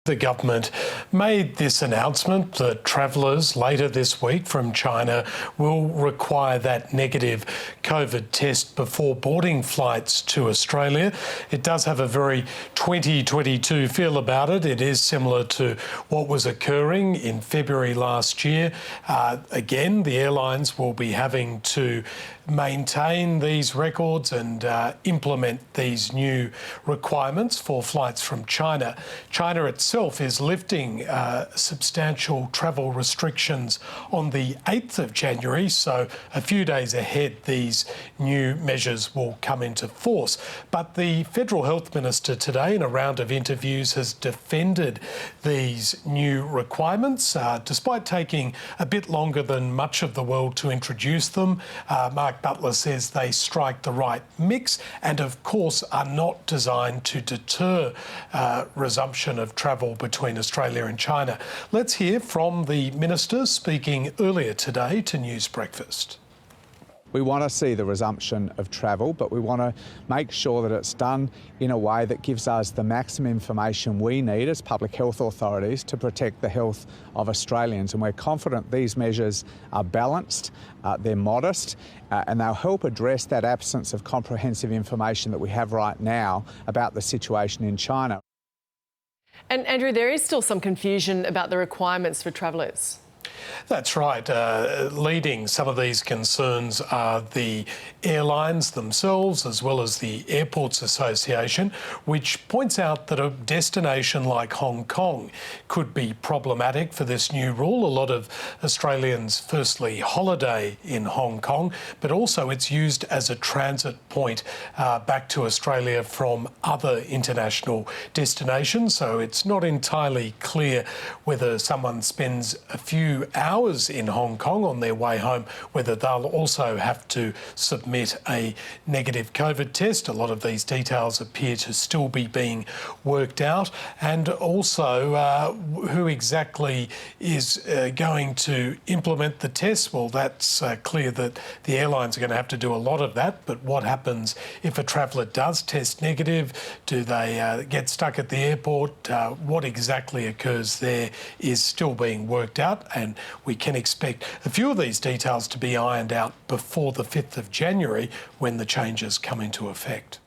The government made this announcement that travellers later this week from China will require that negative COVID test before boarding flights to Australia. It does have a very 2022 feel about it. It is similar to what was occurring in February last year. Again, the airlines will be having to maintain these records and implement these new requirements for flights from China. China itself is lifting substantial travel restrictions on the 8th of January, so a few days ahead these new measures will come into force. But the Federal Health Minister today, in a round of interviews, has defended these new requirements, despite taking a bit longer than much of the world to introduce them. Mark Butler says they strike the right mix and, of course, are not designed to deter resumption of travel between Australia and China. Let's hear from the Minister speaking earlier today to News Breakfast. We want to see the resumption of travel, but we want to make sure that it's done in a way that gives us the maximum information we need as public health authorities to protect the health of Australians. And we're confident these measures are balanced, they're modest, and they'll help address that absence of comprehensive information that we have right now about the situation in China. And Andrew, there is still some confusion about the requirements for travellers. That's right. Leading some of these concerns are the airlines themselves, as well as the Airports Association, which points out that a destination like Hong Kong could be problematic for this new rule. A lot of Australians firstly holiday in Hong Kong, but also it's used as a transit point back to Australia from other international destinations. So it's not entirely clear whether someone spends a few hours in Hong Kong on their way home, whether they'll also have to submit a negative COVID test. A lot of these details appear to still be being worked out. And also who exactly is going to implement the test? Well, that's clear that the airlines are going to have to do a lot of that. But what happens if a traveller does test negative? Do they get stuck at the airport? What exactly occurs there is still being worked out, and we can expect a few of these details to be ironed out before the 5th of January when the changes come into effect.